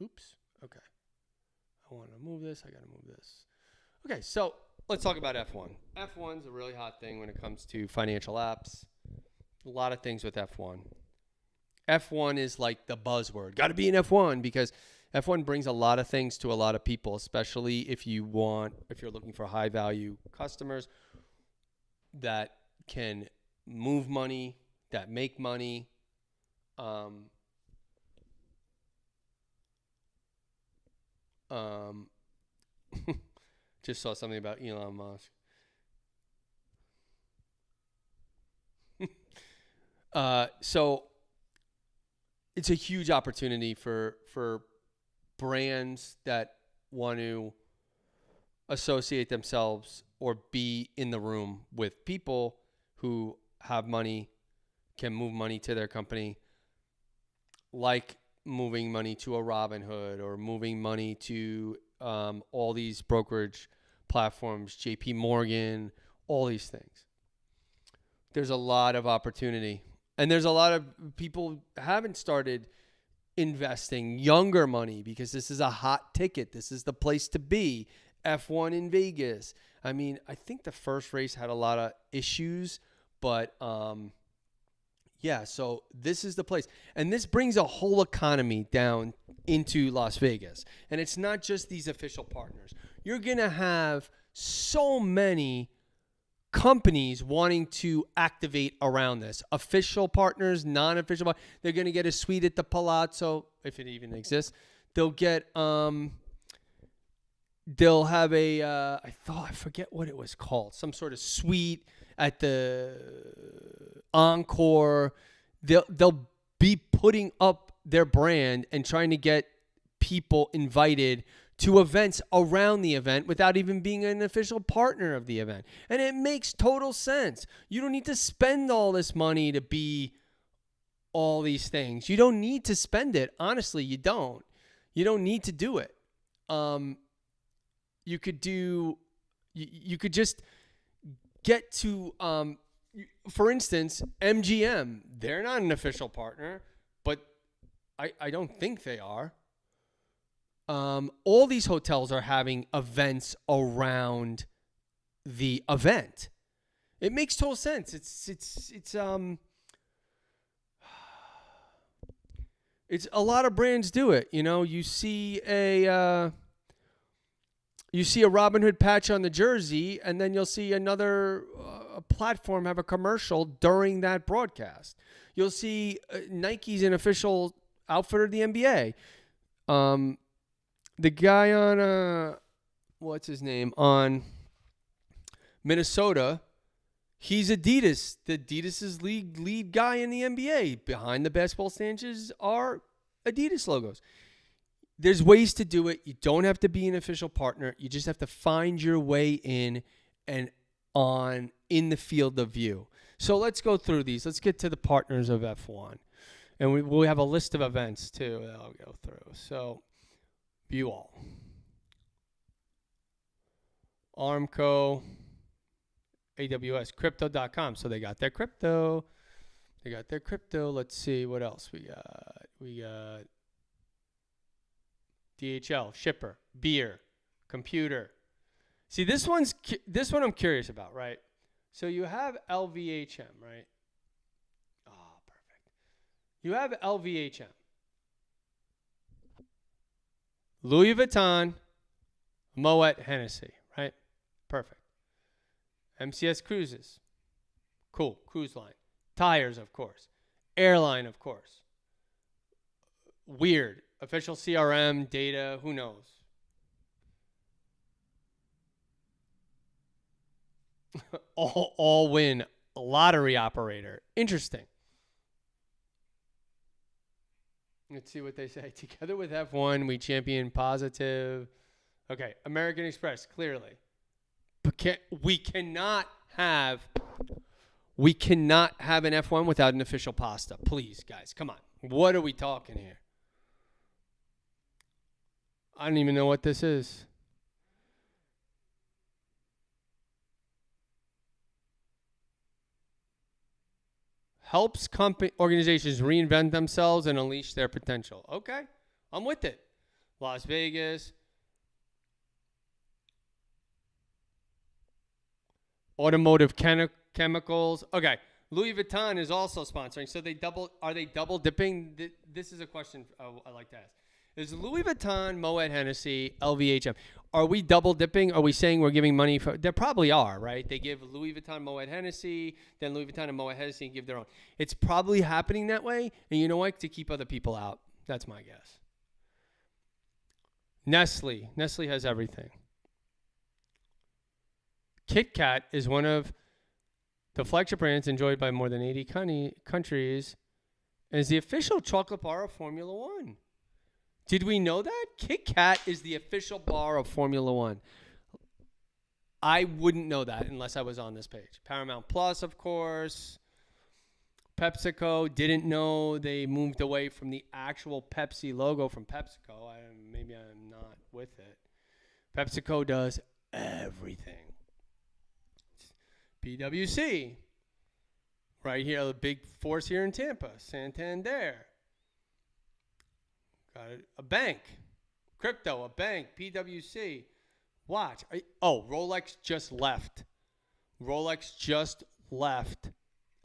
oops. Okay. I want to move this. I got to move this. Okay, so let's talk about F1. F1's a really hot thing when it comes to financial apps. A lot of things with F1. F1 is like the buzzword. Got to be in F1 because F1 brings a lot of things to a lot of people, especially if you're looking for high value customers that can move money, that make money. Just saw something about Elon Musk. So it's a huge opportunity for brands that want to associate themselves or be in the room with people who have money, can move money to their company, like moving money to a Robinhood or moving money to all these brokerage platforms, JP Morgan, all these things. There's a lot of opportunity. And there's a lot of people haven't started investing younger money because this is a hot ticket. This is the place to be. F1 in Vegas. I mean, I think the first race had a lot of issues, but yeah, so this is the place. And this brings a whole economy down into Las Vegas. And it's not just these official partners. You're going to have so many companies wanting to activate around this. Official partners, non-official partners. They're going to get a suite at the Palazzo, if it even exists. They'll get, they'll have a, I forget what it was called. Some sort of suite at the Encore. They'll be putting up their brand and trying to get people invited to events around the event without even being an official partner of the event. And it makes total sense. You don't need to spend all this money to be all these things. You don't need to spend it. Honestly, you don't. You don't need to do it. You could just get to, for instance, MGM. They're not an official partner, but I don't think they are. All these hotels are having events around the event. It makes total sense. It's a lot of brands do it. You know, you see a Robinhood patch on the jersey, and then you'll see another platform have a commercial during that broadcast. You'll see Nike's an official outfitter of the NBA. The guy on, what's his name, on Minnesota, he's Adidas. The Adidas' lead guy in the NBA. Behind the basketball stands are Adidas logos. There's ways to do it. You don't have to be an official partner. You just have to find your way in and on in the field of view. So let's go through these. Let's get to the partners of F1. And we have a list of events, too, that I'll go through. So, view all. Armco, AWS, Crypto.com. So they got their crypto. Let's see what else we got. We got DHL, shipper, beer, computer. See, this one I'm curious about, right? So you have LVHM, right? Oh, perfect. You have LVHM. Louis Vuitton, Moet Hennessy, right? Perfect. MCS Cruises. Cool, cruise line. Tires, of course. Airline, of course. Weird. Official CRM, data, who knows? all win lottery operator. Interesting. Let's see what they say. Together with F1, we champion positive. Okay, American Express, clearly. But we cannot have We cannot have an F1 without an official pasta. Please, guys, come on. What are we talking here? I don't even know what this is. Helps organizations reinvent themselves and unleash their potential. Okay, I'm with it. Las Vegas. Automotive chemicals. Okay, Louis Vuitton is also sponsoring. So are they double dipping? This is a question I like to ask. Is Louis Vuitton, Moet Hennessy, LVHM, are we double dipping? Are we saying we're giving money for? There probably are, right? They give Louis Vuitton, Moet Hennessy, then Louis Vuitton and Moet Hennessy give their own. It's probably happening that way. And you know what? To keep other people out. That's my guess. Nestle has everything. Kit Kat is one of the flagship brands enjoyed by more than 80 countries and is the official chocolate bar of Formula One. Did we know that? Kit Kat is the official bar of Formula One. I wouldn't know that unless I was on this page. Paramount Plus, of course. PepsiCo, didn't know they moved away from the actual Pepsi logo from PepsiCo. Maybe I'm not with it. PepsiCo does everything. PwC, right here, the big force here in Tampa. Santander. Got a bank. Crypto, a bank. PwC. Watch. Rolex just left. Rolex just left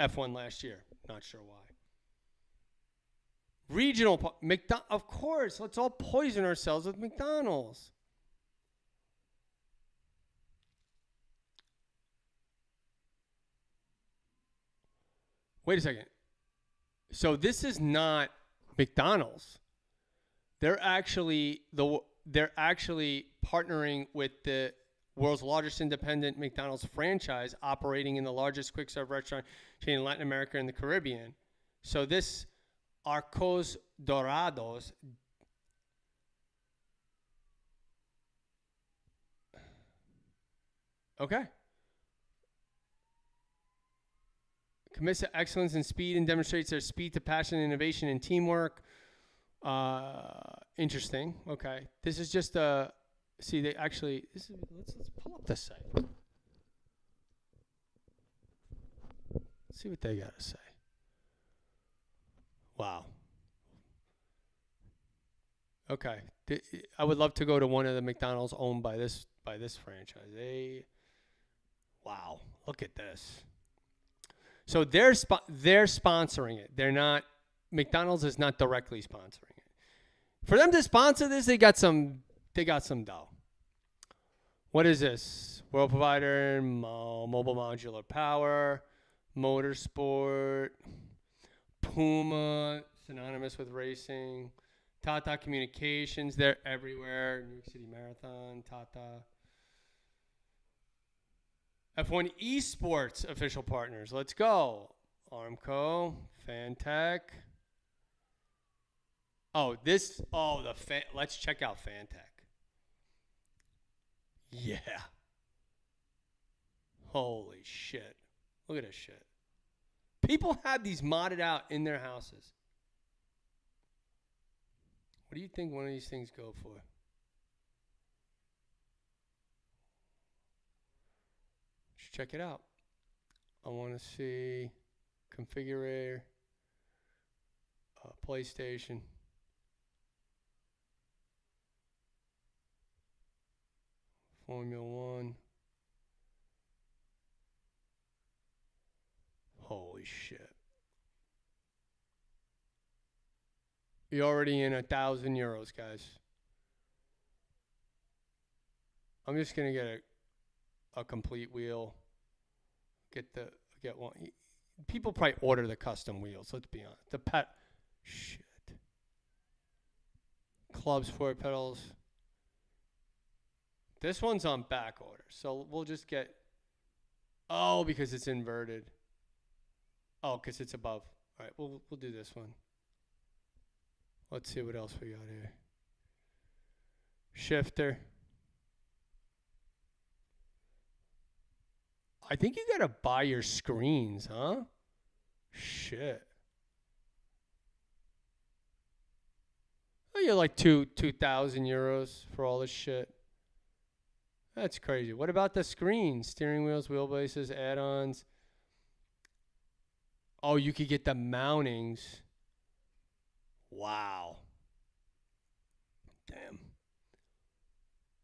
F1 last year. Not sure why. Regional. Of course. Let's all poison ourselves with McDonald's. Wait a second. So this is not McDonald's. They're actually partnering with the world's largest independent McDonald's franchise, operating in the largest quick serve restaurant chain in Latin America and the Caribbean. So this Arcos Dorados. Okay. Commits to excellence and speed and demonstrates their speed to passion, innovation, and teamwork. Interesting. Okay. This is just see, they actually, let's pull up the site. Let's see what they got to say. Wow. Okay. I would love to go to one of the McDonald's owned by this franchise. Wow. Look at this. So they're sponsoring it. They're not. McDonald's is not directly sponsoring it. For them to sponsor this, they got some dough. What is this? World provider, mobile modular power, motorsport, Puma, synonymous with racing, Tata Communications. They're everywhere. New York City Marathon, Tata. F1 Esports official partners. Let's go. Armco, Fantech. Let's check out Fantech. Yeah. Holy shit. Look at this shit. People have these modded out in their houses. What do you think one of these things go for? Let's check it out. I want to see configurator, PlayStation. Formula One. Holy shit. You're already in 1,000 euros, guys. I'm just going to get a complete wheel. Get one. People probably order the custom wheels, let's be honest. Shit. Clubs, forward pedals. This one's on back order, so we'll just get. Oh, because it's inverted. Oh, because it's above. All right, we'll do this one. Let's see what else we got here. Shifter. I think you got to buy your screens, huh? Shit. Oh, you're like 2,000 euros for all this shit. That's crazy. What about the screens? Steering wheels, wheelbases, add-ons. Oh, you could get the mountings. Wow. Damn.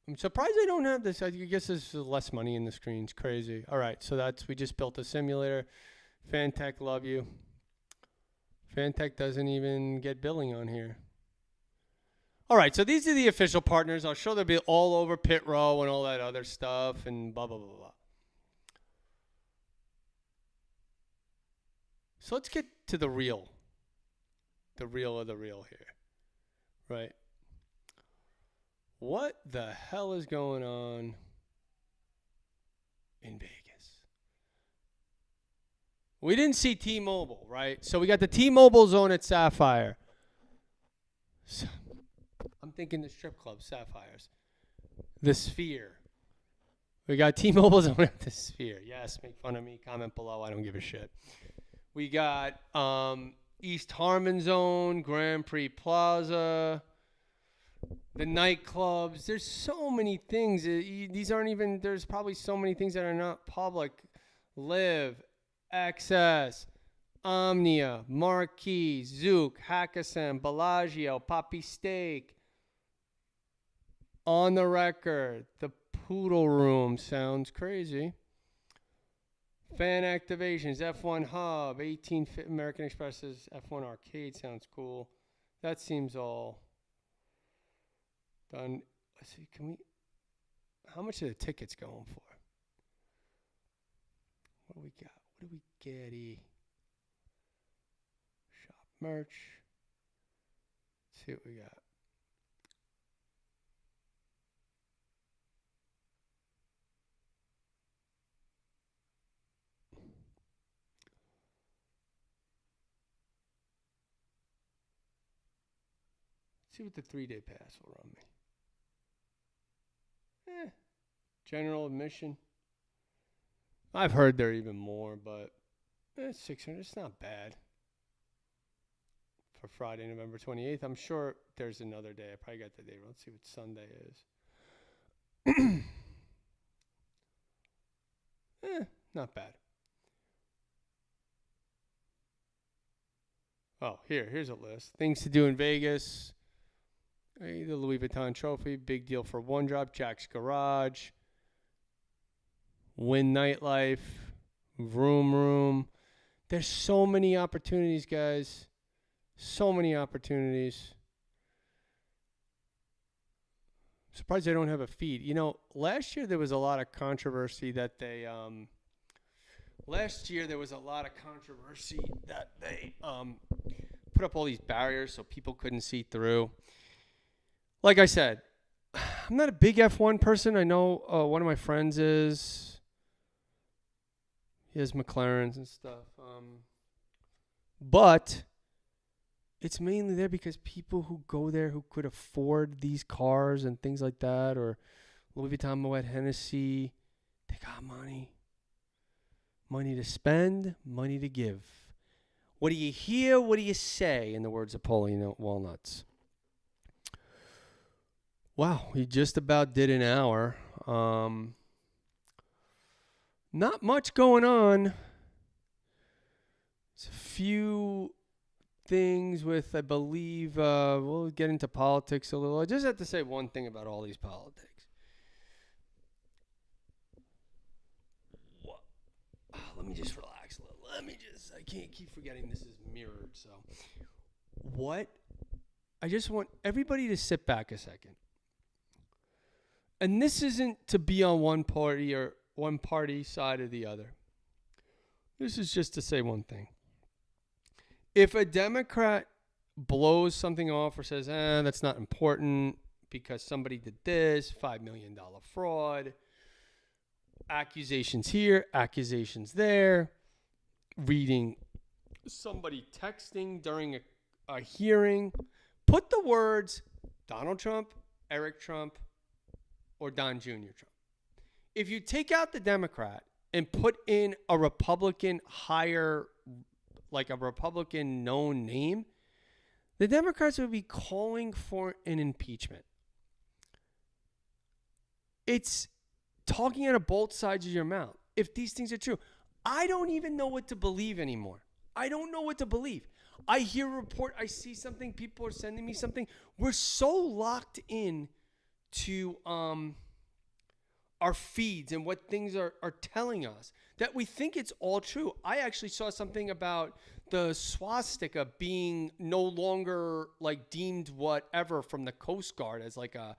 I'm surprised they don't have this. I guess there's less money in the screens. Crazy. All right, so we just built a simulator. Fantech, love you. Fantech doesn't even get billing on here. All right, so these are the official partners. I'll show they'll be all over Pit Row and all that other stuff and blah, blah, blah, blah. So let's get to the real of the real here, right? What the hell is going on in Vegas? We didn't see T-Mobile, right? So we got the T-Mobile zone at Sapphire. So I'm thinking the strip club, Sapphires. The Sphere. We got T-Mobile zone at the Sphere. Yes, make fun of me. Comment below. I don't give a shit. We got East Harmon Zone, Grand Prix Plaza, the nightclubs. There's so many things. These aren't even, there's probably so many things that are not public. Live, Access, Omnia, Marquee, Zook, Hakkasan, Bellagio, Poppy Steak, On the Record, the Poodle Room. Sounds crazy. Fan activations, F1 Hub, 18 American Express's F1 Arcade sounds cool. That seems all done. Let's see, how much are the tickets going for? What do we got? What do we get? Shop merch. Let's see what we got. See what the 3-day pass will run me. General admission. I've heard they're even more, but 600. It's not bad for Friday, November 28th. I'm sure there's another day. I probably got the day. Let's see what Sunday is. Not bad. Oh, here's a list. Things to do in Vegas. The Louis Vuitton Trophy, big deal for One Drop, Jack's Garage, Win Nightlife, Vroom Room. There's so many opportunities, guys. So many opportunities. I'm surprised they don't have a feed. You know, last year there was a lot of controversy that they put up all these barriers so people couldn't see through. Like I said, I'm not a big F1 person. I know one of my friends is. He has McLarens and stuff. But it's mainly there because people who go there who could afford these cars and things like that, or Louis Vuitton, Moet Hennessy, they got money. Money to spend, money to give. What do you hear? What do you say? In the words of Pauline Walnuts. Wow, we just about did an hour. Not much going on. It's a few things with, I believe, we'll get into politics a little. I just have to say one thing about all these politics. Let me just relax a little. I can't keep forgetting this is mirrored. So, I just want everybody to sit back a second. And this isn't to be on one party or one party side or the other. This is just to say one thing. If a Democrat blows something off or says, that's not important because somebody did this, $5 million fraud, accusations here, accusations there, reading somebody texting during a hearing, put the words Donald Trump, Eric Trump, or Don Jr. Trump. If you take out the Democrat and put in a Republican higher, like a Republican known name, the Democrats would be calling for an impeachment. It's talking out of both sides of your mouth. If these things are true, I don't even know what to believe anymore. I don't know what to believe. I hear a report, I see something, people are sending me something. We're so locked in to our feeds and what things are telling us that we think it's all true. I actually saw something about the swastika being no longer like deemed whatever from the Coast Guard as like a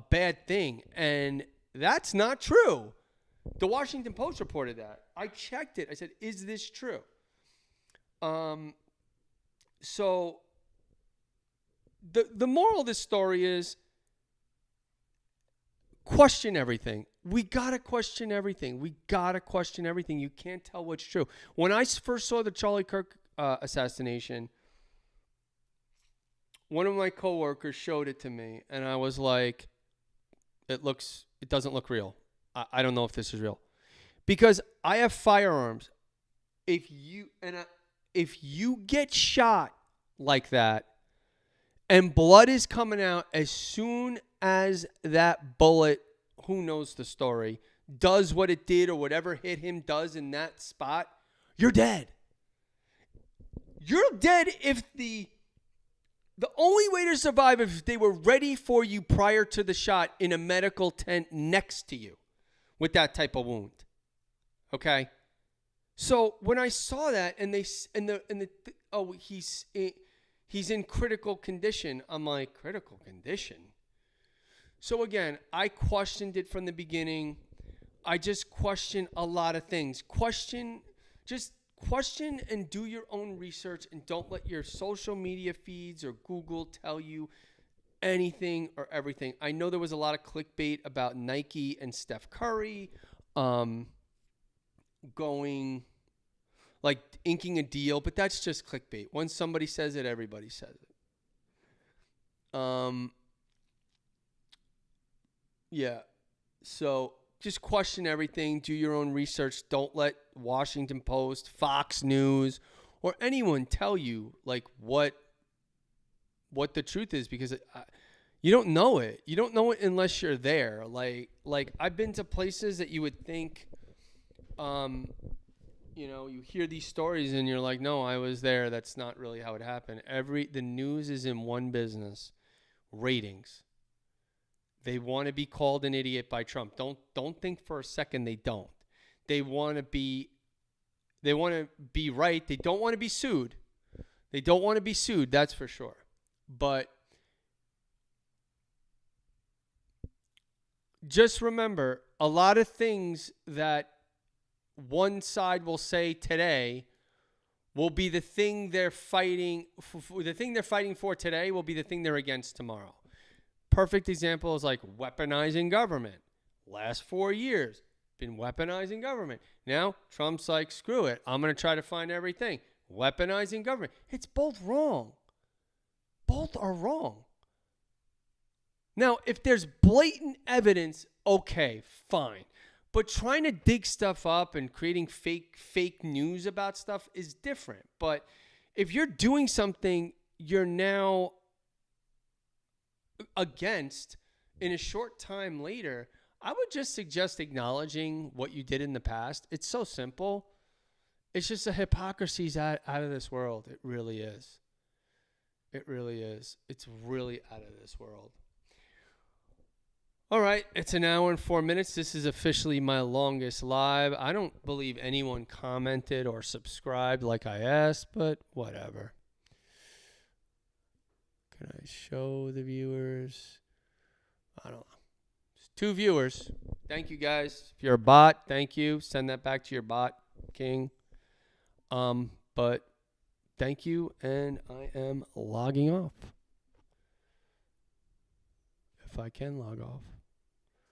bad thing. And that's not true. The Washington Post reported that. I checked it. I said, is this true? So the moral of this story is question everything. We got to question everything. We got to question everything. You can't tell what's true. When I first saw the Charlie Kirk assassination, one of my coworkers showed it to me, and I was like, it doesn't look real. I don't know if this is real. Because I have firearms. If you get shot like that and blood is coming out as soon as that bullet, who knows the story, does what it did or whatever hit him does in that spot, you're dead. You're dead if the only way to survive is if they were ready for you prior to the shot in a medical tent next to you with that type of wound. Okay? So when I saw that and he's in critical condition, I'm like, critical condition? So again, I questioned it from the beginning. I just question a lot of things. Question and do your own research, and don't let your social media feeds or Google tell you anything or everything. I know there was a lot of clickbait about Nike and Steph Curry inking a deal, but that's just clickbait. Once somebody says it, everybody says it. Yeah. So just question everything. Do your own research. Don't let Washington Post, Fox News, or anyone tell you like what the truth is, because you don't know it. You don't know it unless you're there. Like I've been to places that you would think, you hear these stories and you're like, no, I was there. That's not really how it happened. The news is in one business: ratings. They want to be called an idiot by Trump. Don't think for a second they don't. They want to be right. They don't want to be sued. That's for sure. But just remember, a lot of things that one side will say today will be the thing they're fighting for. The thing they're fighting for today will be the thing they're against tomorrow. Perfect example is like weaponizing government. Last 4 years, been weaponizing government. Now, Trump's like, screw it. I'm going to try to find everything. Weaponizing government. It's both wrong. Both are wrong. Now, if there's blatant evidence, okay, fine. But trying to dig stuff up and creating fake news about stuff is different. But if you're doing something you're now against in a short time later, I would just suggest acknowledging what you did in the past. It's so simple. It's just the hypocrisy's out of this world. It really is. It really is. It's really out of this world. All right, it's an hour and 4 minutes. This is officially my longest live. I don't believe anyone commented or subscribed like I asked, but whatever. Can I show the viewers? I don't know. It's 2 viewers. Thank you, guys. If you're a bot, thank you. Send that back to your bot king. But thank you, and I am logging off. If I can log off.